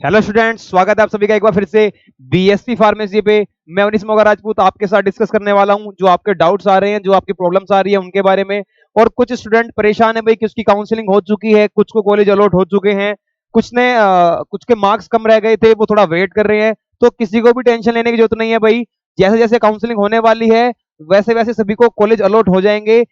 Hello students, स्वागत है आप सभी का एक बार फिर से बीएससी फार्मेसी पे। मैं अवनीश मोगा राजपूत आपके साथ डिस्कस करने वाला हूं। जो आपके डाउट्स आ रहे हैं, जो आपकी प्रॉब्लम्स आ रही है उनके बारे में। और कुछ स्टूडेंट परेशान है भाई कि उसकी काउंसलिंग हो चुकी है, कुछ को कॉलेज अलॉट हो चुके हैं, कुछ के मार्क्स कम रह गए थे, वो थोड़ा वेट कर रहे हैं। तो किसी को भी टेंशन लेने की जरूरत नहीं है भाई। जैसे जैसे काउंसलिंग होने वाली है वैसे वैसे सभी को कॉलेज अलॉट हो जाएंगे।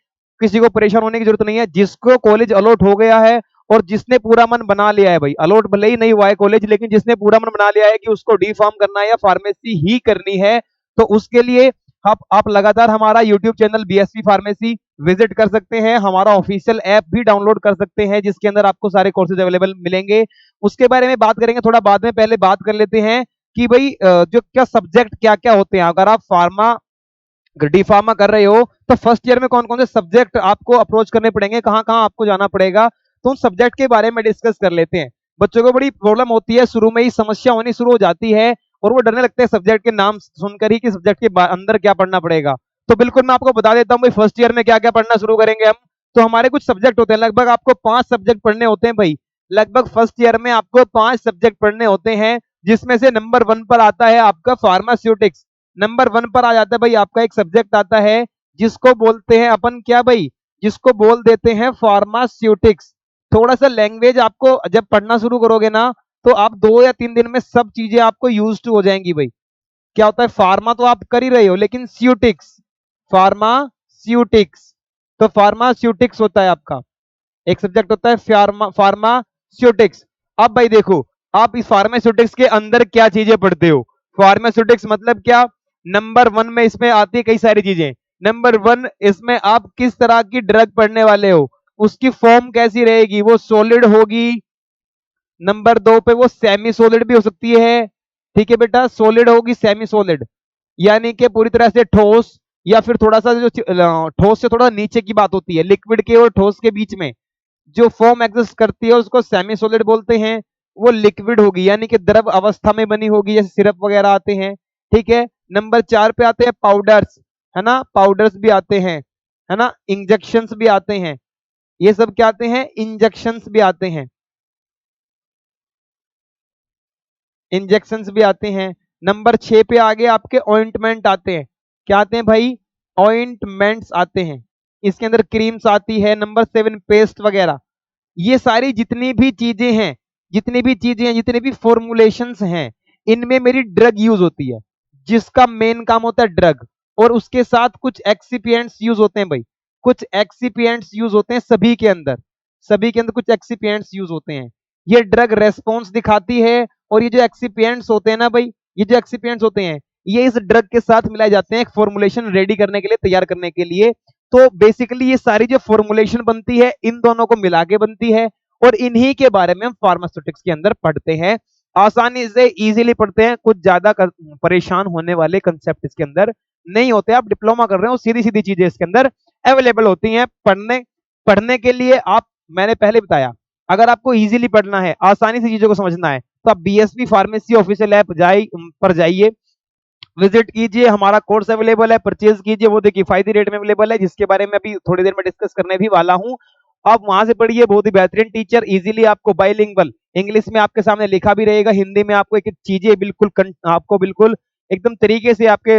किसी को परेशान होने की जरूरत नहीं है। जिसको कॉलेज अलॉट हो गया है और जिसने पूरा मन बना लिया है भाई, अलॉट भले ही नहीं हुआ है कॉलेज, लेकिन जिसने पूरा मन बना लिया है कि उसको डी फार्म करना है या फार्मेसी ही करनी है, तो उसके लिए आप लगातार हमारा YouTube channel BSc pharmacy visit कर सकते हैं। हमारा ऑफिशियल ऐप भी डाउनलोड कर सकते हैं जिसके अंदर आपको सारे कोर्सेज अवेलेबल मिलेंगे। उसके बारे में बात करेंगे थोड़ा बाद में, पहले बात कर लेते हैं कि भाई जो क्या सब्जेक्ट क्या क्या होते हैं। अगर आप डी फार्मा कर रहे हो तो फर्स्ट ईयर में कौन कौन से सब्जेक्ट आपको अप्रोच करने पड़ेंगे, कहाँ कहाँ आपको जाना पड़ेगा, तो उन सब्जेक्ट के बारे में डिस्कस कर लेते हैं। बच्चों को बड़ी प्रॉब्लम होती है, शुरू में ही समस्या होनी शुरू हो जाती है और वो डरने लगते हैं सब्जेक्ट के नाम सुनकर ही कि सब्जेक्ट के अंदर क्या पढ़ना पड़ेगा। तो बिल्कुल मैं आपको बता देता हूँ भाई, फर्स्ट ईयर में क्या क्या पढ़ना शुरू करेंगे हम। तो हमारे कुछ सब्जेक्ट होते हैं, लगभग आपको 5 सब्जेक्ट पढ़ने होते हैं भाई। लगभग फर्स्ट ईयर में आपको 5 सब्जेक्ट पढ़ने होते हैं, जिसमें से नंबर 1 पर आता है आपका फार्मास्यूटिक्स। नंबर 1 पर आ जाता है भाई आपका एक सब्जेक्ट आता है जिसको बोलते हैं अपन क्या भाई, जिसको बोल देते हैं फार्मास्यूटिक्स। थोड़ा सा लैंग्वेज आपको जब पढ़ना शुरू करोगे ना, तो आप 2 या 3 दिन में सब चीजें आपको यूज टू हो जाएंगी भाई। क्या होता है, फार्मा तो आप कर ही रहे हो, लेकिन स्यूटिक्स, फार्मास्यूटिक्स, तो फार्मास्यूटिक्स होता है आपका एक सब्जेक्ट होता है फार्मास्यूटिक्स। अब भाई देखो, आप इस फार्मास्यूटिक्स के अंदर क्या चीजें पढ़ते हो। फार्मास्यूटिक्स मतलब क्या, नंबर 1 में इसमें आती है कई सारी चीजें। नंबर 1 इसमें आप किस तरह की ड्रग पढ़ने वाले हो, उसकी फॉर्म कैसी रहेगी, वो सॉलिड होगी। नंबर 2 पे वो सेमी सॉलिड भी हो सकती है। ठीक है बेटा, सॉलिड होगी, सेमी सॉलिड यानी कि पूरी तरह से ठोस, या फिर थोड़ा सा जो ठोस से थोड़ा नीचे की बात होती है, लिक्विड के और ठोस के बीच में जो फॉर्म एग्जिस्ट करती है उसको सेमी सॉलिड बोलते हैं। वो लिक्विड होगी यानी कि द्रव अवस्था में बनी होगी, जैसे सिरप वगैरह आते हैं। ठीक है, नंबर 4 पे आते हैं पाउडर्स, है ना, पाउडर्स भी आते हैं, है ना, इंजेक्शंस भी आते हैं। ये सब क्या आते हैं, इंजेक्शंस भी आते हैं, इंजेक्शंस भी आते हैं। नंबर 6 पे आगे आपके ऑइंटमेंट आते हैं। क्या आते हैं भाई, ऑइंटमेंट्स आते हैं। इसके अंदर क्रीम्स आती है। नंबर 7 पेस्ट वगैरह। ये सारी जितनी भी चीजें हैं, जितनी भी चीजें हैं, जितने भी फॉर्मुलेशंस हैं, इनमें मेरी ड्रग यूज होती है, जिसका मेन काम होता है ड्रग। और उसके साथ कुछ एक्सिपिएंट्स यूज होते हैं भाई, कुछ एक्सिपिएंट्स यूज होते हैं सभी के अंदर, सभी के अंदर कुछ एक्सिपिएंट्स यूज होते हैं। ये ड्रग रेस्पॉन्स दिखाती है। और ये जो एक्सिपिएंट्स होते हैं ना भाई, ये जो एक्सिपिएंट्स होते हैं, ये इस ड्रग के साथ मिलाए जाते हैं एक फॉर्मुलेशन रेडी करने के लिए, तैयार करने के लिए। तो बेसिकली ये सारी जो फॉर्मुलेशन बनती है इन दोनों को मिला के बनती है। और इन्हीं के बारे में हम फार्मास्यूटिक्स के अंदर पढ़ते हैं। आसानी से इजीली पढ़ते हैं, कुछ ज्यादा परेशान होने वाले कंसेप्ट इसके अंदर नहीं होते। आप डिप्लोमा कर रहे हो, सीधी सीधी चीजें इसके अंदर अवेलेबल होती हैं पढ़ने पढ़ने के लिए। आप, मैंने पहले बताया, अगर आपको इजीली पढ़ना है, आसानी से चीजों को समझना है, तो आप बीएसपी फार्मेसी ऑफिशियल ऐप पर जाइए, विजिट कीजिए। हमारा कोर्स अवेलेबल है, परचेज कीजिए। वो देखिए किफायती रेट में अवेलेबल है, जिसके बारे में अभी थोड़ी देर में डिस्कस करने भी वाला हूं। आप वहां से पढ़िए, बहुत ही बेहतरीन टीचर, इजीली आपको बाइलिंगुअल इंग्लिश में आपके सामने लिखा भी रहेगा, हिंदी में आपको एक एक चीजें बिल्कुल आपको बिल्कुल एकदम तरीके से आपके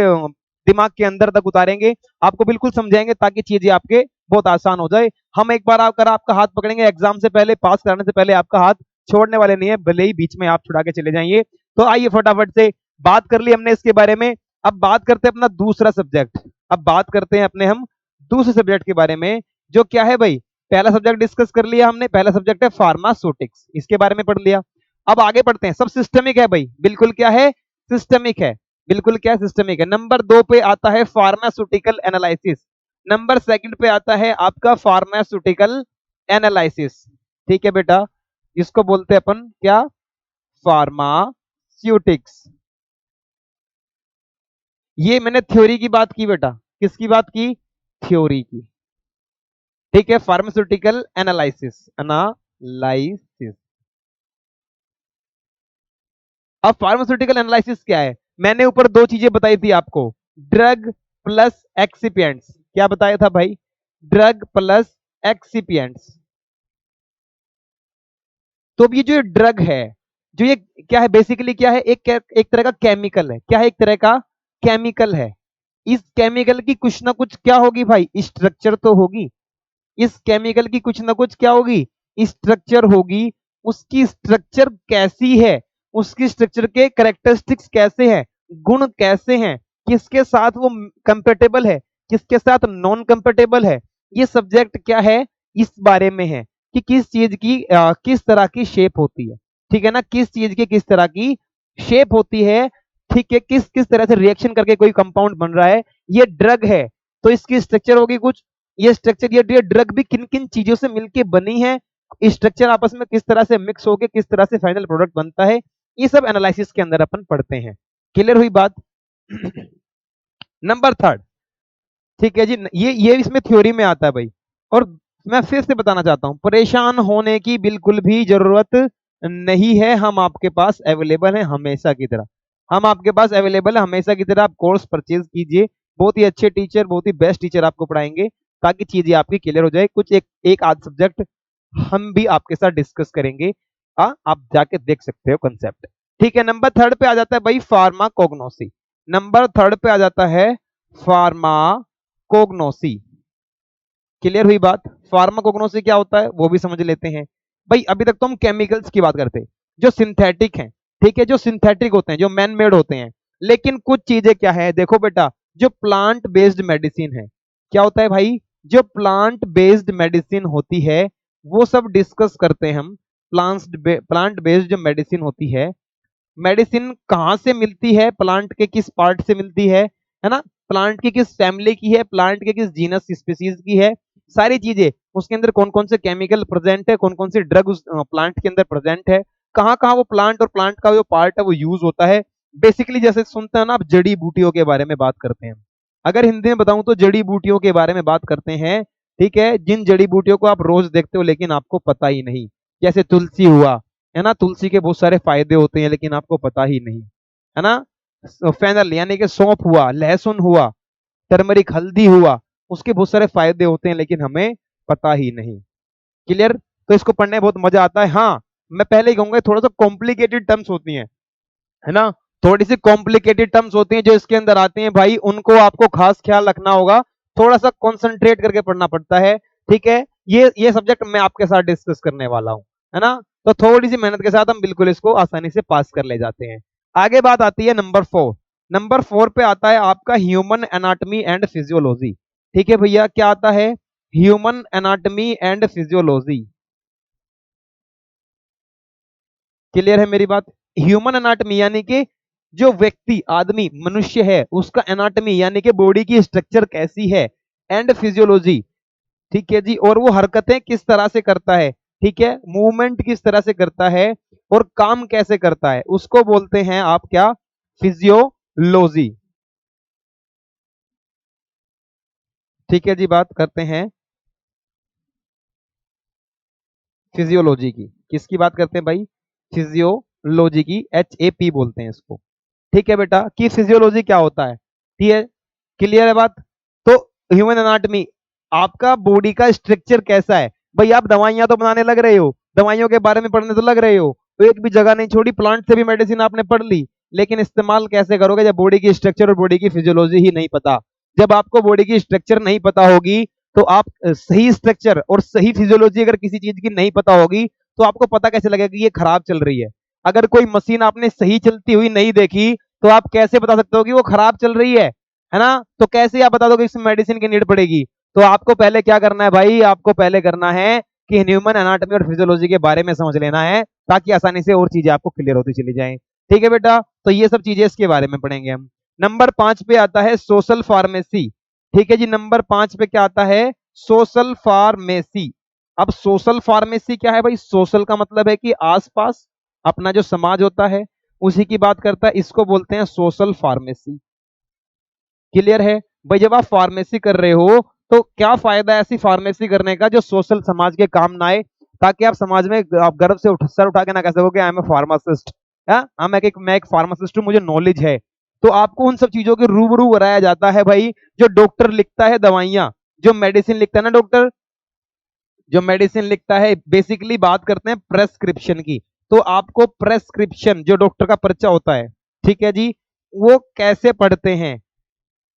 दिमाग के अंदर तक उतारेंगे, आपको बिल्कुल समझाएंगे ताकि चीजें आपके बहुत आसान हो जाए। हम एक बार आकर आपका हाथ पकड़ेंगे एग्जाम से पहले, पास कराने से पहले आपका हाथ छोड़ने वाले नहीं है, भले ही बीच में आप छुड़ा के चले जाइए। तो आइए फटाफट से, बात कर ली हमने इसके बारे में। अब बात करते हैं अपना दूसरा सब्जेक्ट। अब बात करते हैं अपने हम दूसरे सब्जेक्ट के बारे में, जो क्या है भाई, पहला सब्जेक्ट डिस्कस कर लिया हमने, पहला सब्जेक्ट है फार्मास्यूटिक्स, इसके बारे में पढ़ लिया। अब आगे पढ़ते हैं, सब सिस्टमिक है भाई, बिल्कुल क्या है, सिस्टमिक है, बिल्कुल क्या सिस्टमिक है। नंबर 2 पे आता है फार्मास्यूटिकल एनालिसिस। नंबर 2 पे आता है आपका फार्मास्यूटिकल एनालिसिस। ठीक है बेटा, इसको बोलते हैं अपन क्या, फार्मास्यूटिक्स। ये मैंने थ्योरी की बात की बेटा, किसकी बात की, थ्योरी की। ठीक है, फार्मास्यूटिकल एनालिसिस, एनालिसिस। अब फार्मास्यूटिकल एनालिसिस क्या है, मैंने ऊपर दो चीजें बताई थी आपको, ड्रग प्लस एक्सिपिएंट्स। क्या बताया था भाई, ड्रग प्लस एक्सिपिएंट्स। तो अब ये जो ड्रग है, जो ये क्या है बेसिकली क्या है, एक तरह का केमिकल है। क्या है? एक तरह का केमिकल है। इस केमिकल की कुछ ना कुछ क्या होगी भाई, स्ट्रक्चर तो होगी। इस केमिकल की कुछ ना कुछ क्या होगी, स्ट्रक्चर होगी। उसकी स्ट्रक्चर कैसी है, उसकी स्ट्रक्चर के कैरेक्टरिस्टिक्स कैसे हैं, गुण कैसे हैं, किसके साथ वो कंपेटेबल है, किसके साथ नॉन कंपेटेबल है, ये सब्जेक्ट क्या है, इस बारे में है कि किस चीज की किस तरह की शेप होती है। ठीक है ना, किस चीज की किस तरह की शेप होती है। ठीक है, किस किस तरह से रिएक्शन करके कोई कंपाउंड बन रहा है। ये ड्रग है तो इसकी स्ट्रक्चर होगी कुछ, ये स्ट्रक्चर ये ड्रग भी किन किन चीजों से मिलके बनी है, स्ट्रक्चर आपस में किस तरह से मिक्स होके किस तरह से फाइनल प्रोडक्ट बनता है, ये सब एनालिसिस के अंदर अपन पढ़ते हैं। क्लियर हुई बात? नंबर थर्ड, ठीक है जी, ये इसमें थ्योरी में आता है भाई। और मैं फिर से बताना चाहता हूं, परेशान होने की बिल्कुल भी जरूरत नहीं है, हम आपके पास अवेलेबल है हमेशा की तरह। हम आपके पास अवेलेबल है हमेशा की तरह। आप कोर्स परचेज कीजिए, बहुत ही अच्छे टीचर, बहुत ही बेस्ट टीचर आपको पढ़ाएंगे, ताकि चीजें आपकी क्लियर हो जाए। कुछ एक आध सब्जेक्ट हम भी आपके साथ डिस्कस करेंगे। आप जाके देख सकते हो कंसेप्ट। ठीक है, नंबर थर्ड पे आ जाता है भाई फार्माकोग्नोसी। नंबर थर्ड पे आ जाता है फार्माकोग्नोसी। क्लियर हुई बात? फार्माकोग्नोसी क्या होता है वो भी समझ लेते हैं। भाई अभी तक तो हम केमिकल्स की बात करते हैं जो सिंथेटिक हैं। ठीक है, जो सिंथेटिक होते हैं, जो मैन मेड होते हैं। लेकिन कुछ चीजें क्या है, देखो बेटा, जो प्लांट बेस्ड मेडिसिन है, क्या होता है भाई, जो प्लांट बेस्ड मेडिसिन होती है वो सब डिस्कस करते हैं हम। प्लांट बेस्ड जो मेडिसिन होती है, मेडिसिन कहाँ से मिलती है, प्लांट के किस पार्ट से मिलती है ना, प्लांट की किस फैमिली की है, प्लांट के किस जीनस स्पीसीज की है, सारी चीजें, उसके अंदर कौन कौन से केमिकल प्रेजेंट है, कौन कौन सी ड्रग उस प्लांट के अंदर प्रेजेंट है, कहाँ कहाँ वो प्लांट और प्लांट का जो पार्ट है वो यूज होता है। बेसिकली जैसे सुनते हैं ना आप, जड़ी बूटियों के बारे में बात करते हैं। अगर हिंदी में बताऊं तो जड़ी बूटियों के बारे में बात करते हैं। ठीक है, जिन जड़ी बूटियों को आप रोज देखते हो लेकिन आपको पता ही नहीं, जैसे तुलसी हुआ, है ना, तुलसी के बहुत सारे फायदे होते हैं लेकिन आपको पता ही नहीं, है ना। फेनल यानी कि सौंफ हुआ, लहसुन हुआ, टर्मरिक हल्दी हुआ, उसके बहुत सारे फायदे होते हैं लेकिन हमें पता ही नहीं। क्लियर? तो इसको पढ़ने में बहुत मजा आता है। हाँ, मैं पहले ही कहूंगा थोड़ा सा कॉम्प्लिकेटेड टर्म्स होती हैं, है ना, थोड़ी सी कॉम्प्लिकेटेड टर्म्स होती हैं जो इसके अंदर आती हैं भाई, उनको आपको खास ख्याल रखना होगा, थोड़ा सा कॉन्सेंट्रेट करके पढ़ना पड़ता है। ठीक है, ये सब्जेक्ट मैं आपके साथ डिस्कस करने वाला हूं, है ना। तो थोड़ी सी मेहनत के साथ हम बिल्कुल इसको आसानी से पास कर ले जाते हैं। आगे बात आती है नंबर फोर। नंबर फोर पे आता है आपका ह्यूमन एनाटमी एंड फिजियोलॉजी। ठीक है भैया, क्या आता है, human anatomy and physiology. Clear है मेरी बात? ह्यूमन एनाटमी यानी कि जो व्यक्ति, आदमी, मनुष्य है, उसका एनाटमी यानी कि बॉडी की स्ट्रक्चर कैसी है, एंड फिजियोलॉजी। ठीक है जी, और वो हरकतें किस तरह से करता है, ठीक है, मूवमेंट किस तरह से करता है, और काम कैसे करता है, उसको बोलते हैं आप क्या, फिजियोलॉजी। ठीक है जी, बात करते हैं फिजियोलॉजी की। किसकी बात करते हैं भाई, फिजियोलॉजी की, HAP बोलते हैं इसको। ठीक है बेटा, कि फिजियोलॉजी क्या होता है, ठीक है, क्लियर है बात। तो ह्यूमन एनाटमी, आपका बॉडी का स्ट्रक्चर कैसा है। भाई आप दवाइयां तो बनाने लग रहे हो, दवाइयों के बारे में पढ़ने तो लग रहे हो, तो एक भी जगह नहीं छोड़ी, प्लांट से भी मेडिसिन आपने पढ़ ली, लेकिन इस्तेमाल कैसे करोगे जब बॉडी की स्ट्रक्चर और बॉडी की फिजियोलॉजी ही नहीं पता। जब आपको बॉडी की स्ट्रक्चर नहीं पता होगी तो आप सही स्ट्रक्चर और सही फिजियोलॉजी अगर किसी चीज की नहीं पता होगी तो आपको पता कैसे लगेगा कि ये खराब चल रही है। अगर कोई मशीन आपने सही चलती हुई नहीं देखी तो आप कैसे बता सकते हो कि वो खराब चल रही है ना। तो कैसे आप बता दो कि इसमें मेडिसिन की नीड पड़ेगी। तो आपको पहले क्या करना है भाई, आपको पहले करना है कि ह्यूमन एनाटॉमी और फिजियोलॉजी के बारे में समझ लेना है, ताकि आसानी से और चीजें आपको क्लियर होती चली जाएं। ठीक है बेटा, तो ये सब चीजें इसके बारे में पढ़ेंगे हम। नंबर 5 पे आता है सोशल फार्मेसी। ठीक है जी, नंबर 5 पे क्या आता है, सोशल फार्मेसी। अब सोशल फार्मेसी क्या है भाई, सोशल का मतलब है कि आसपास अपना जो समाज होता है उसी की बात करता है, इसको बोलते हैं सोशल फार्मेसी। क्लियर है भाई? जब आप फार्मेसी कर रहे हो तो क्या फायदा है ऐसी फार्मेसी करने का जो सोशल समाज के काम ना आए, ताकि आप समाज में आप गर्व से सर उठा के ना कह सको कि आई एम ए फार्मासिस्ट। हाँ, मैं एक फार्मासिस्ट हूँ, मुझे नॉलेज है। तो आपको उन सब चीजों के रूबरू कराया जाता है भाई। जो डॉक्टर लिखता है दवाइयां, जो मेडिसिन लिखता है ना डॉक्टर, जो मेडिसिन लिखता है, बेसिकली बात करते हैं प्रेस्क्रिप्शन की। तो आपको प्रेस्क्रिप्शन जो डॉक्टर का पर्चा होता है, ठीक है जी, वो कैसे पढ़ते हैं,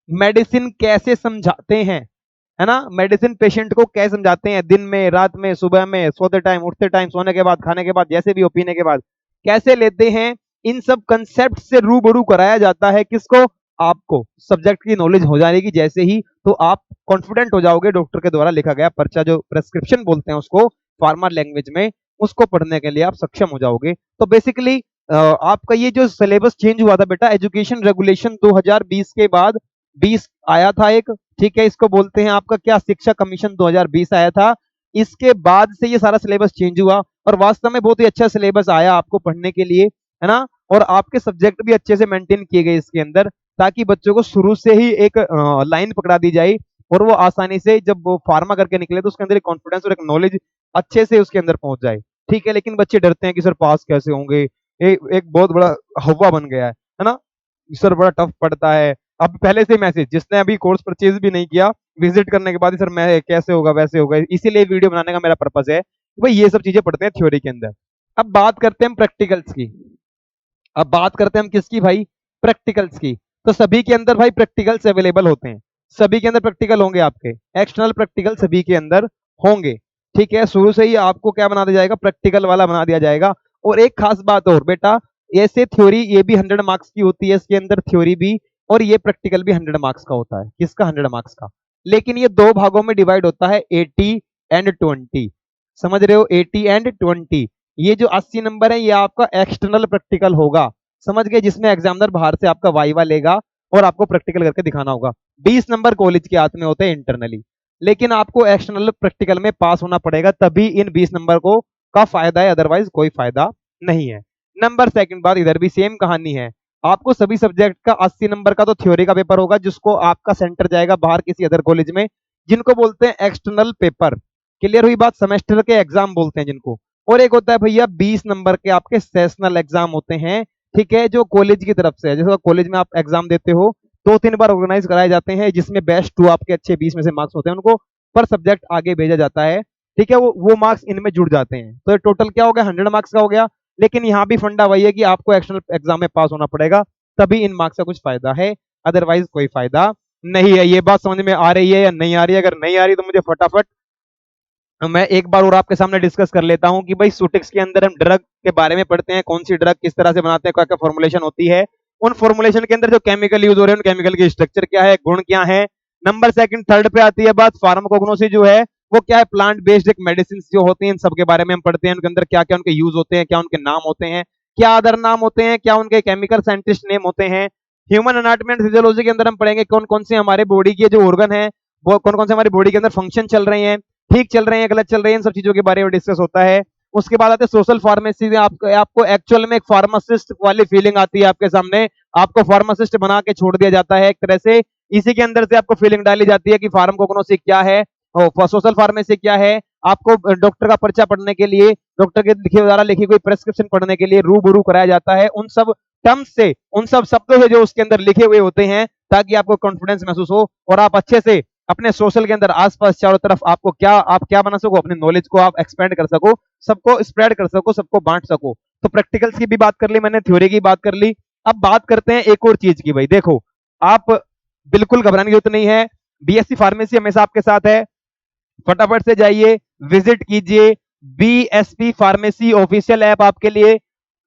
मेडिसिन कैसे समझाते हैं, है ना, मेडिसिन पेशेंट को कैसे समझाते हैं, दिन में, रात में, सुबह में, सोते टाइम, उठते टाइम, सोने के बाद, खाने के बाद, जैसे भी हो, पीने के बाद कैसे लेते हैं, इन सब कंसेप्ट से रूबरू कराया जाता है। किसको? आपको। सब्जेक्ट की नॉलेज हो जाएगी जैसे ही, तो आप कॉन्फिडेंट हो जाओगे डॉक्टर के द्वारा लिखा गया पर्चा, जो प्रेस्क्रिप्शन बोलते हैं उसको फार्मा लैंग्वेज में, उसको पढ़ने के लिए आप सक्षम हो जाओगे। तो बेसिकली आपका ये जो सिलेबस चेंज हुआ था बेटा, एजुकेशन रेगुलेशन 2020 के बाद 20 आया था एक, ठीक है, इसको बोलते हैं आपका क्या, शिक्षा कमीशन 2020 आया था। इसके बाद से ये सारा सिलेबस चेंज हुआ, और वास्तव में बहुत ही अच्छा सिलेबस आया आपको पढ़ने के लिए, है ना, और आपके सब्जेक्ट भी अच्छे से मेंटेन किए गए इसके अंदर, ताकि बच्चों को शुरू से ही एक लाइन पकड़ा दी जाए, और वो आसानी से जब वो फार्मा करके निकले तो उसके अंदर एक कॉन्फिडेंस और एक नॉलेज अच्छे से उसके अंदर पहुंच जाए। ठीक है, लेकिन बच्चे डरते हैं कि सर पास कैसे होंगे, एक बहुत बड़ा हवा बन गया है ना, सर बड़ा टफ पड़ता है। अब पहले से मैसेज, जिसने अभी कोर्स परचेज भी नहीं किया, विजिट करने के बाद ही सर मैं कैसे होगा वैसे होगा, इसीलिए वीडियो बनाने का मेरा पर्पस है कि भाई ये सब चीजें पढ़ते हैं थ्योरी के अंदर। अब बात करते हैं हम प्रैक्टिकल्स की। अब बात करते हैं हम किसकी भाई, प्रैक्टिकल्स की। तो सभी के अंदर भाई प्रैक्टिकल्स अवेलेबल होते हैं, सभी के अंदर प्रैक्टिकल होंगे आपके, एक्सटर्नल प्रैक्टिकल सभी के अंदर होंगे। ठीक है, शुरू से ही आपको क्या बना दिया जाएगा, प्रैक्टिकल वाला बना दिया जाएगा। और एक खास बात और बेटा, ऐसे थ्योरी ये भी 100 मार्क्स की होती है, इसके अंदर थ्योरी भी, और ये प्रैक्टिकल भी 100 मार्क्स का होता है। किसका? 100 मार्क्स का। लेकिन ये दो भागों में डिवाइड होता है, 80 एंड 20। समझ रहे हो, 80 एंड 20। ये जो 80 नंबर है ये आपका एक्सटर्नल प्रैक्टिकल होगा, समझ गए, जिसमें एग्जामिनर बाहर से आपका वाइवा लेगा और आपको प्रैक्टिकल करके दिखाना होगा। 20 नंबर कॉलेज के हाथ में होते हैं इंटरनली, लेकिन आपको एक्सटर्नल प्रैक्टिकल में पास होना पड़ेगा, तभी इन 20 नंबर को का फायदा है, अदरवाइज कोई फायदा नहीं है। नंबर सेकंड बात, इधर भी सेम कहानी है। आपको सभी सब्जेक्ट का 80 नंबर का तो थ्योरी का पेपर होगा, जिसको आपका सेंटर जाएगा बाहर किसी अदर कॉलेज में, जिनको बोलते हैं एक्सटर्नल पेपर। क्लियर हुई बात? सेमेस्टर के एग्जाम बोलते हैं जिनको। और एक होता है भैया 20 नंबर के आपके सेशनल एग्जाम होते हैं, ठीक है, जो कॉलेज की तरफ से है। जैसे कॉलेज में आप एग्जाम देते हो, 2-3 बार ऑर्गेनाइज कराए जाते हैं, जिसमें बेस्ट 2 आपके अच्छे 20 में से मार्क्स होते हैं, उनको पर सब्जेक्ट आगे भेजा जाता है। ठीक है, वो मार्क्स इनमें जुड़ जाते हैं, तो टोटल क्या हो गया, 100 मार्क्स का हो गया। लेकिन यहाँ भी फंडा वही है कि आपको एक्सटर्नल एग्जाम में पास होना पड़ेगा, तभी इन मार्क्स का कुछ फायदा है, अदरवाइज कोई फायदा नहीं है। ये बात समझ में आ रही है या नहीं आ रही है? अगर नहीं आ रही तो मुझे फटाफट, मैं एक बार और आपके सामने डिस्कस कर लेता हूं कि भाई सुटिक्स के अंदर हम ड्रग के बारे में पढ़ते हैं, कौन सी ड्रग किस तरह से बनाते हैं, क्या क्या फॉर्मुलेशन होती है, उन फॉर्मुलेशन के अंदर जो केमिकल यूज हो रहे हैं, उन केमिकल के स्ट्रक्चर क्या है, गुण क्या है। नंबर सेकंड थर्ड पे आती है बात फार्माकोग्नोसी, जो है वो क्या है, प्लांट बेस्ड एक मेडिसिन जो होती हैं, इन सब के बारे में हम पढ़ते हैं, उनके अंदर क्या क्या उनके यूज होते हैं, क्या उनके नाम होते हैं, क्या अदर नाम होते हैं, क्या उनके केमिकल साइंटिस्ट नेम होते हैं। ह्यूमन एनाटॉमी एंड फिजियोलॉजी के अंदर हम पढ़ेंगे कौन कौन से हमारे बॉडी के जो ऑर्गन है, वो कौन कौन से हमारी बॉडी के अंदर फंक्शन चल रहे हैं, ठीक चल रहे हैं, गलत चल रहे हैं, इन सब चीजों के बारे में डिस्कस होता है। उसके बाद आते हैं सोशल फार्मेसी में, आपको एक्चुअल में एक फार्मासिस्ट वाली फीलिंग आती है आपके सामने, आपको फार्मासिस्ट बना के छोड़ दिया जाता है एक तरह से। इसी के अंदर से आपको फीलिंग डाली जाती है कि फार्माकोग्नोसी क्या है और सोशल फार्मेसी क्या है। आपको डॉक्टर का पर्चा पढ़ने के लिए, डॉक्टर के लिखे द्वारा लिखी कोई प्रेस्क्रिप्शन पढ़ने के लिए रूबरू कराया जाता है उन सब टर्म्स से, उन सब शब्दों से जो उसके अंदर लिखे हुए होते हैं, ताकि आपको कॉन्फिडेंस महसूस हो और आप अच्छे से अपने सोशल के अंदर आसपास चारों तरफ आपको क्या, आप क्या बना सको, अपने नॉलेज को आप एक्सपेंड कर सको, सबको स्प्रेड कर सको, सबको बांट सको। तो प्रैक्टिकल्स की भी बात कर ली मैंने, थ्योरी की बात कर ली। अब बात करते हैं एक और चीज की। भाई देखो, आप बिल्कुल घबराने की जरूरत नहीं है, बीएससी फार्मेसी हमेशा आपके साथ है। फटाफट से जाइए, विजिट कीजिए, बीएसपी फार्मेसी ऑफिशियल ऐप आपके लिए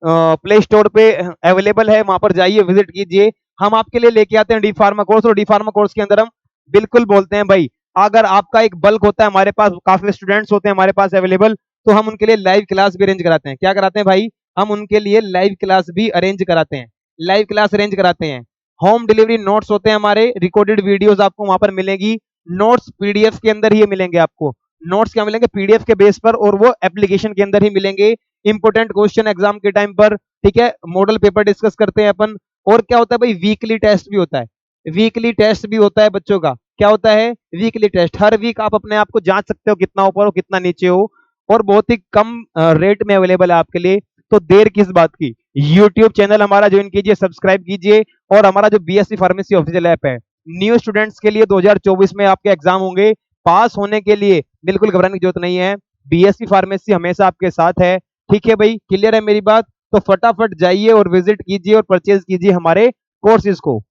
प्ले स्टोर पे अवेलेबल है, वहां पर जाइए, विजिट कीजिए। हम आपके लिए लेके आते हैं डी फार्मा कोर्स, और डी फार्मा कोर्स के अंदर हम बिल्कुल बोलते हैं भाई, अगर आपका एक बल्क होता है, हमारे पास काफी स्टूडेंट्स होते हैं हमारे पास अवेलेबल, तो हम उनके लिए लाइव क्लास भी अरेंज कराते हैं। क्या कराते हैं भाई? हम उनके लिए लाइव क्लास भी अरेंज कराते हैं, लाइव क्लास अरेंज कराते हैं। होम डिलीवरी नोट्स होते हैं हमारे, रिकॉर्डेड वीडियोस आपको वहां पर मिलेगी, नोट्स पीडीएफ के अंदर ही मिलेंगे आपको। नोट्स क्या मिलेंगे? पीडीएफ के बेस पर, और वो एप्लीकेशन के अंदर ही मिलेंगे। इंपोर्टेंट क्वेश्चन एग्जाम के टाइम पर, ठीक है, मॉडल पेपर डिस्कस करते हैं अपन। और क्या होता है भाई, वीकली टेस्ट भी होता है, वीकली टेस्ट भी होता है बच्चों का। क्या होता है? Weekly test. हर वीक आप अपने आप को जांच सकते हो कितना ऊपर हो कितना नीचे हो, और बहुत ही कम रेट में अवेलेबल है आपके लिए। तो देर किस बात की, यूट्यूब चैनल हमारा ज्वाइन कीजिए, सब्सक्राइब कीजिए। और हमारा जो बीएससी फार्मेसी ऑफिशियल ऐप है, न्यू स्टूडेंट्स के लिए 2024 में आपके एग्जाम होंगे, पास होने के लिए बिल्कुल घबराने की जरूरत नहीं है, बीएससी फार्मेसी हमेशा आपके साथ है। ठीक है भाई, क्लियर है मेरी बात? तो फटाफट जाइए और विजिट कीजिए और परचेज कीजिए हमारे कोर्सेज को,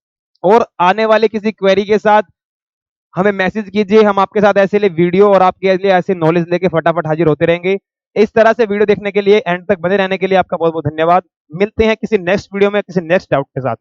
और आने वाले किसी क्वेरी के साथ हमें मैसेज कीजिए, हम आपके साथ ऐसे लिए वीडियो और आपके लिए ऐसे नॉलेज लेके फटाफट हाजिर होते रहेंगे। इस तरह से वीडियो देखने के लिए, एंड तक बने रहने के लिए आपका बहुत बहुत धन्यवाद। मिलते हैं किसी नेक्स्ट वीडियो में किसी नेक्स्ट डाउट के साथ।